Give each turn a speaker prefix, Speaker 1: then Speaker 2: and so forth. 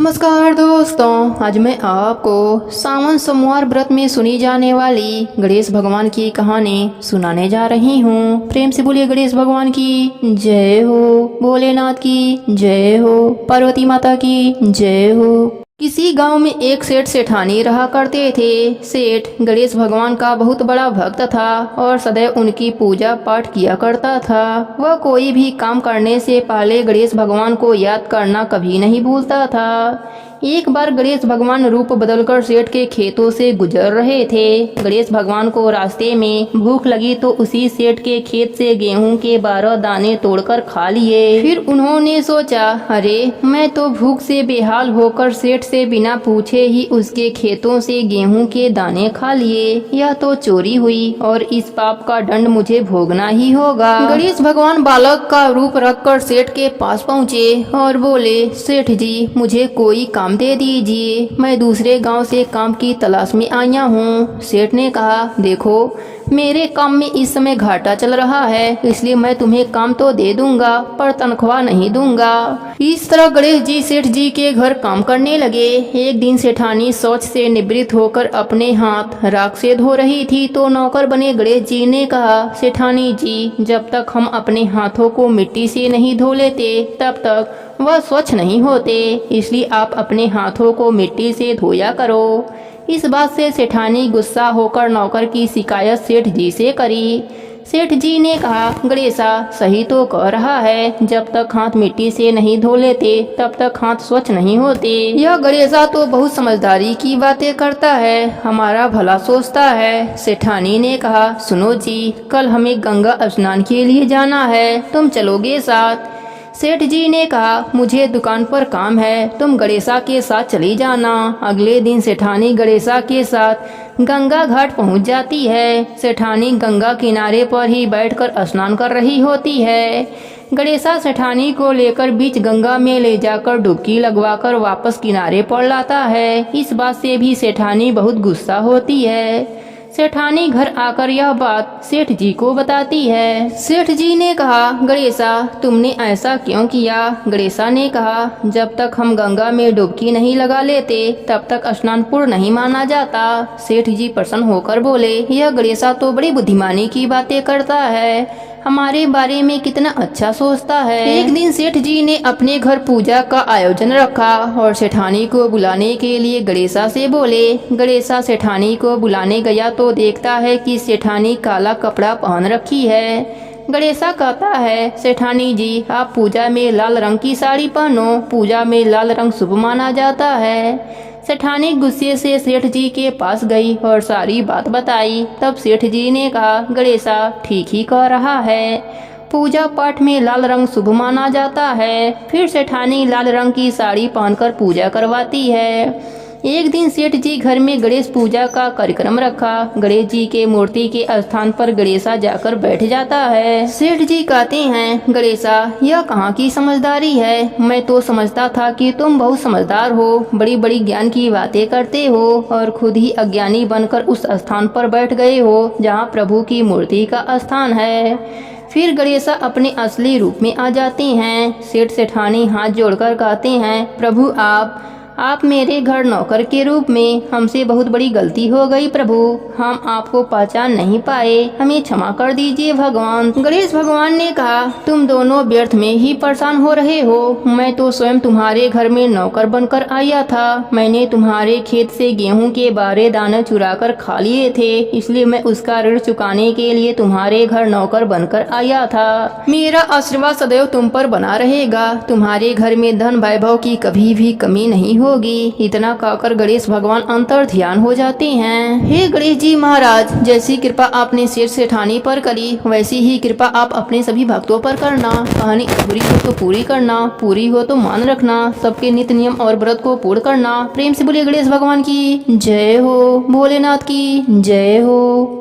Speaker 1: नमस्कार दोस्तों, आज मैं आपको सावन सोमवार व्रत में सुनी जाने वाली गणेश भगवान की कहानी सुनाने जा रही हूँ। प्रेम से बोलिए गणेश भगवान की जय हो, भोलेनाथ की जय हो, पार्वती माता की जय हो। किसी गांव में एक सेठ सेठानी रहा करते थे। सेठ गणेश भगवान का बहुत बड़ा भक्त था और सदैव उनकी पूजा पाठ किया करता था। वह कोई भी काम करने से पहले गणेश भगवान को याद करना कभी नहीं भूलता था। एक बार गणेश भगवान रूप बदलकर सेठ के खेतों से गुजर रहे थे। गणेश भगवान को रास्ते में भूख लगी तो उसी सेठ के खेत से गेहूं के 12 दाने तोड़कर खा लिए। फिर उन्होंने सोचा, अरे मैं तो भूख से बेहाल होकर सेठ से बिना पूछे ही उसके खेतों से गेहूं के दाने खा लिए। यह तो चोरी हुई और इस पाप का दंड मुझे भोगना ही होगा। गणेश भगवान बालक का रूप रखकर सेठ के पास पहुँचे और बोले, सेठ जी मुझे कोई काम दे दीजिए, मैं दूसरे गांव से काम की तलाश में आया हूँ। सेठ ने कहा, देखो मेरे काम में इस समय घाटा चल रहा है, इसलिए मैं तुम्हें काम तो दे दूंगा पर तनख्वाह नहीं दूंगा। इस तरह गणेश जी सेठ जी के घर काम करने लगे। एक दिन सेठानी शौच से निवृत्त होकर अपने हाथ राख से धो रही थी तो नौकर बने गणेश जी ने कहा, सेठानी जी जब तक हम अपने हाथों को मिट्टी से नहीं धो लेते तब तक वह स्वच्छ नहीं होते, इसलिए आप अपने हाथों को मिट्टी से धोया करो। इस बात से सेठानी गुस्सा होकर नौकर की शिकायत सेठ जी से करी। सेठ जी ने कहा, गणेशा सही तो कह रहा है, जब तक हाथ मिट्टी से नहीं धो लेते तब तक हाथ स्वच्छ नहीं होते। यह गणेशा तो बहुत समझदारी की बातें करता है, हमारा भला सोचता है। सेठानी ने कहा, सुनो जी कल हमें गंगा स्नान के लिए जाना है, तुम चलोगे साथ? सेठ जी ने कहा, मुझे दुकान पर काम है, तुम गणेशा के साथ चली जाना। अगले दिन सेठानी गणेशा के साथ गंगा घाट पहुंच जाती है। सेठानी गंगा किनारे पर ही बैठकर स्नान कर रही होती है। गणेशा सेठानी को लेकर बीच गंगा में ले जाकर डुबकी लगवाकर वापस किनारे पर लाता है। इस बात से भी सेठानी बहुत गुस्सा होती है। सेठानी घर आकर यह बात सेठ जी को बताती है। सेठ जी ने कहा, गणेशा तुमने ऐसा क्यों किया? गणेशा ने कहा, जब तक हम गंगा में डुबकी नहीं लगा लेते तब तक स्नान पूर्ण नहीं माना जाता। सेठ जी प्रसन्न होकर बोले, यह गणेशा तो बड़ी बुद्धिमानी की बातें करता है, हमारे बारे में कितना अच्छा सोचता है। एक दिन सेठ जी ने अपने घर पूजा का आयोजन रखा और सेठानी को बुलाने के लिए गणेशा से बोले। गणेशा सेठानी को बुलाने गया तो देखता है कि सेठानी काला कपड़ा पहन रखी है। गणेशा कहता है, सेठानी जी आप पूजा में लाल रंग की साड़ी पहनो, पूजा में लाल रंग शुभ माना जाता है। सेठानी गुस्से से सेठ जी के पास गई और सारी बात बताई। तब सेठ जी ने कहा, गणेशा ठीक ही कह रहा है, पूजा पाठ में लाल रंग शुभ माना जाता है। फिर सेठानी लाल रंग की साड़ी पहनकर पूजा करवाती है। एक दिन सेठ जी घर में गणेश पूजा का कार्यक्रम रखा। गणेश जी के मूर्ति के स्थान पर गणेशा जाकर बैठ जाता है। सेठ जी कहते हैं, गणेशा यह कहाँ की समझदारी है, मैं तो समझता था कि तुम बहुत समझदार हो, बड़ी बड़ी ज्ञान की बातें करते हो और खुद ही अज्ञानी बनकर उस स्थान पर बैठ गए हो जहाँ प्रभु की मूर्ति का स्थान है। फिर गणेशा अपने असली रूप में आ जाते हैं। सेठ सेठानी हाथ जोड़कर कहते हैं, प्रभु आप मेरे घर नौकर के रूप में, हमसे बहुत बड़ी गलती हो गई प्रभु, हम आपको पहचान नहीं पाए, हमें क्षमा कर दीजिए भगवान। गणेश भगवान ने कहा, तुम दोनों व्यर्थ में ही परेशान हो रहे हो, मैं तो स्वयं तुम्हारे घर में नौकर बनकर आया था। मैंने तुम्हारे खेत से गेहूं के 12 दाने चुरा कर खा लिए थे, इसलिए मैं उसका ऋण चुकाने के लिए तुम्हारे घर नौकर बनकर आया था। मेरा आशीर्वाद सदैव तुम पर बना रहेगा, तुम्हारे घर में धन वैभव की कभी भी कमी नहीं होगी। इतना कहकर गणेश भगवान अंतर ध्यान हो जाते हैं। हे गणेश जी महाराज, जैसी कृपा आपने सेठ सेठानी पर करी वैसी ही कृपा आप अपने सभी भक्तों पर करना। कहानी अधूरी हो तो पूरी करना, पूरी हो तो मान रखना, सबके नित्य नियम और व्रत को पूर्ण करना। प्रेम से बोलिए गणेश भगवान की जय हो, भोलेनाथ की जय हो।